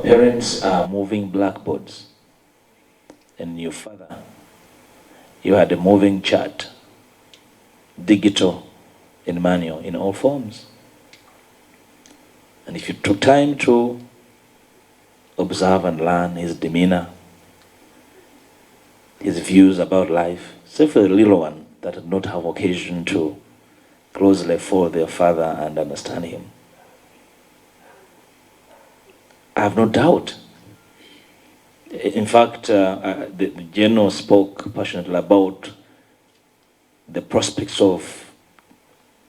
Our parents are moving blackboards, and your father, you had a moving chart, digital and manual in all forms. And if you took time to observe and learn his demeanor, his views about life, except for the little one that did not have occasion to closely follow their father and understand him, I have no doubt. In fact, the general spoke passionately about the prospects of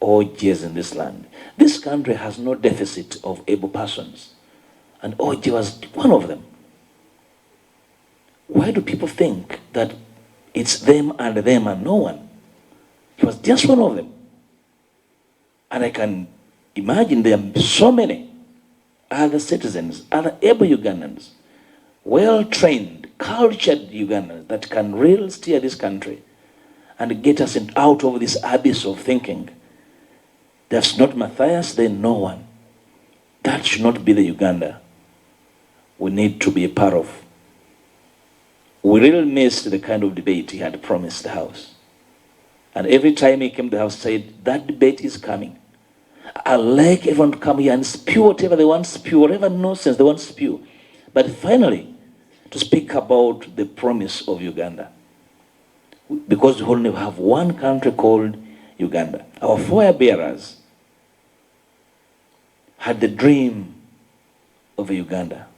OJs in this land. This country has no deficit of able persons, and OJ was one of them. Why do people think that it's them and no one? He was just one of them. And I can imagine there are so many other citizens, other able Ugandans, well-trained, cultured Ugandans that can really steer this country and get us out of this abyss of thinking. There's not Mathias, then no one. That should not be the Uganda we need to be a part of. We really missed the kind of debate he had promised the House. And every time he came to the House, said, that debate is coming. I'd like everyone to come here and spew whatever they want to spew, whatever nonsense they want to spew. But finally, to speak about the promise of Uganda. Because we only have one country called Uganda. Our forebearers had the dream of a Uganda.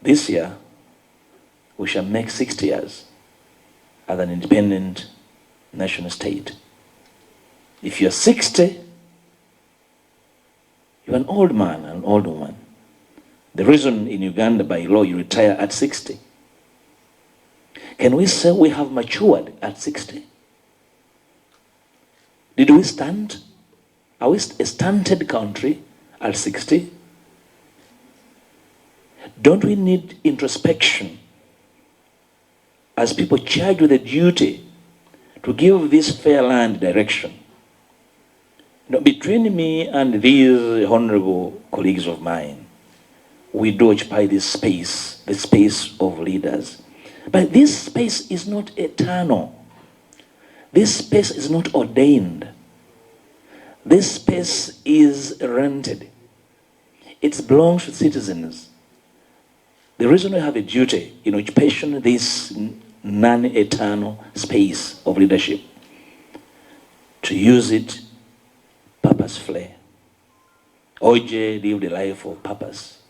This year, we shall make 60 years as an independent national state. If you're 60, you're an old man, an old woman. The reason in Uganda, by law, you retire at 60. Can we say we have matured at 60? Did we stand? Are we a stunted country at 60? Don't we need introspection as people charged with a duty to give this fair land direction? You know, between me and these honorable colleagues of mine, we do occupy this space, the space of leaders. But this space is not eternal. This space is not ordained. This space is rented. It belongs to citizens. The reason we have a duty in occupation this non-eternal space of leadership, to use it purposefully. OJ lived a life of purpose,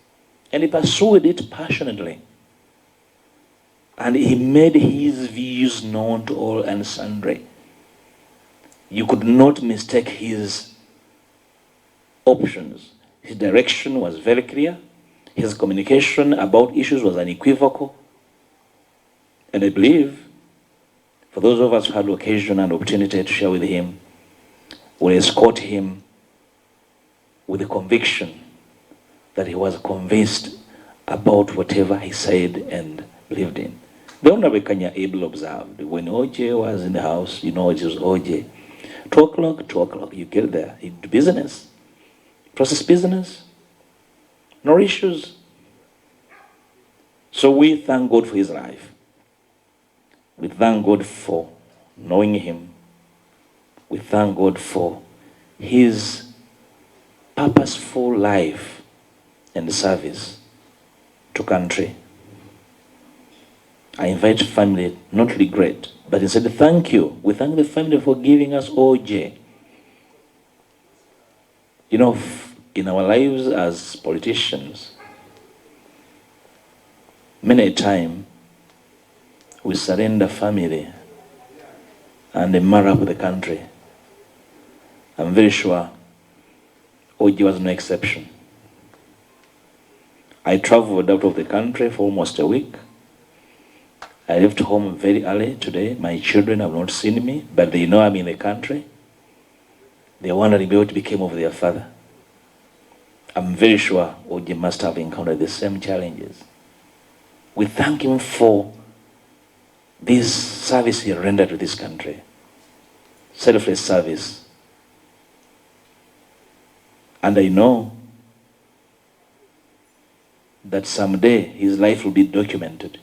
and he pursued it passionately. And he made his views known to all and sundry. You could not mistake his options. His direction was very clear. His communication about issues was unequivocal. And I believe, for those of us who had occasion and opportunity to share with him, will escort him with the conviction that he was convinced about whatever he said and believed in. The Honorable Kenya Abel observed, when OJ was in the House, you know it was OJ. 2 o'clock, 2 o'clock, you get there. You do business, process business, no issues. So we thank God for his life. We thank God for knowing him. We thank God for his purposeful life and service to country. I invite family not to regret, but instead thank you. We thank the family for giving us OJ. You know, in our lives as politicians, many a time we surrender family and they marry up with the country. I'm very sure OJ was no exception. I traveled out of the country for almost a week. I left home very early today. My children have not seen me, but they know I'm in the country. They're wondering what became of their father. I'm very sure OJ must have encountered the same challenges. We thank him for this service he rendered to this country. Selfless service. And I know that someday his life will be documented.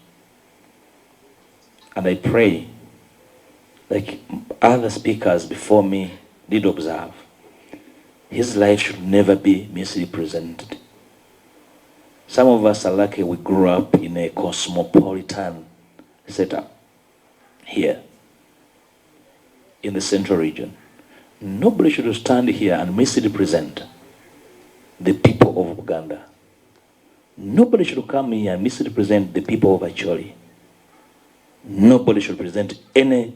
And I pray, like other speakers before me did observe, his life should never be misrepresented. Some of us are lucky we grew up in a cosmopolitan setup here in the central region. Nobody should stand here and misrepresent the people of Uganda. Nobody should come here and misrepresent the people of Acholi. Nobody should present any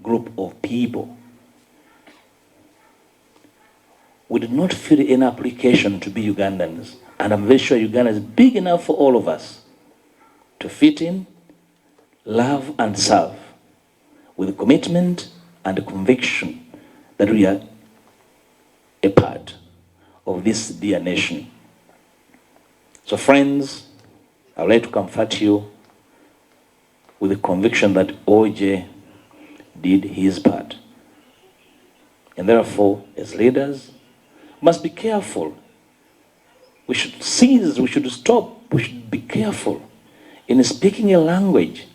group of people. We did not fill in application to be Ugandans, and I'm very sure Uganda is big enough for all of us to fit in, love and serve with commitment and conviction that we are a part of this dear nation. So friends, I would like to comfort you with the conviction that OJ did his part. And therefore, as leaders, must be careful. We should cease, we should stop, we should be careful in speaking a language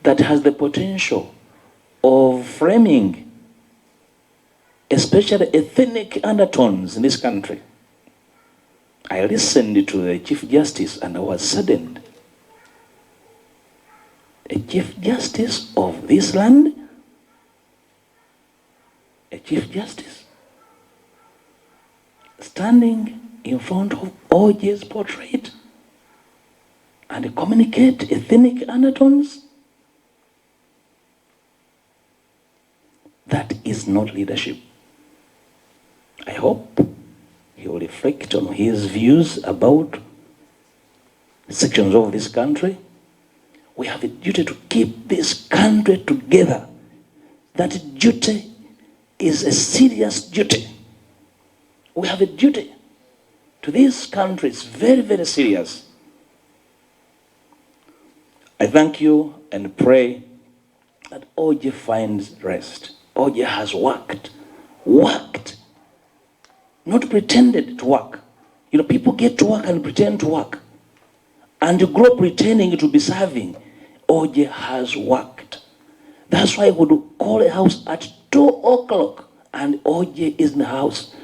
that has the potential of framing especially ethnic undertones in this country. I listened to the Chief Justice and I was saddened. A Chief Justice of this land? A Chief Justice standing in front of OJ's portrait and communicate ethnic undertones? That is not leadership. I hope he will reflect on his views about sections of this country. We have a duty to keep this country together. That duty is a serious duty. We have a duty to this country. It's very, very serious. I thank you and pray that OJ finds rest. OJ has worked, not pretended to work. You know, people get to work and pretend to work. And you grow pretending to be serving. OJ has worked. That's why I would call a house at 2 o'clock and OJ is in the house.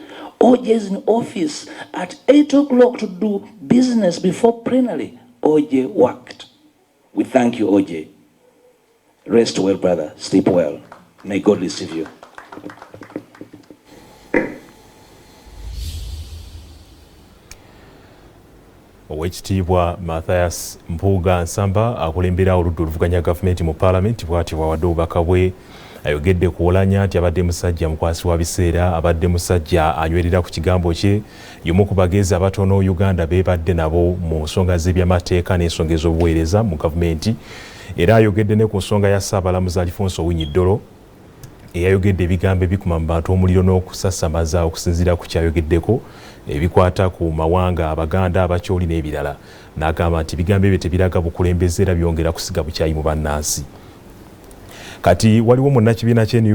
OJ is in office at 8 o'clock to do business before plenary. OJ worked. We thank you, OJ. Rest well, brother. Sleep well. May God receive you. Owekitiibwa Mathias Mpuuga Nsamba akulembera oludda oluvuganya gavumenti mu Parliament bw'ati bwawadde obubaka bwe. Ayogedde ku Oulanyah nti abadde musajja mukwasi wa biseera, abadde musajja anywerera ku kigambo kye, y'omu ku bagezi abatono Uganda beebadde nabo mu nsonga z'ebyamateeka n'ensonga ez'obuweereza mu gavumenti. Era ayogedde ne ku nsonga ya Ssaabalamuzi Alfonso Dollo eyayogedde ebigambo ebikuma mu bantu omuliro n'okusasamaza okusinziira ku kyayogeddeko ebikwata ku mawanga Abaganda, Abakyoli n'ebirala. N'agamba nti ebigambo ebyo tebiraga bukulembeze era byongera kusiga bukyayi mu bannansi. Kati waliwo munnakibiina kye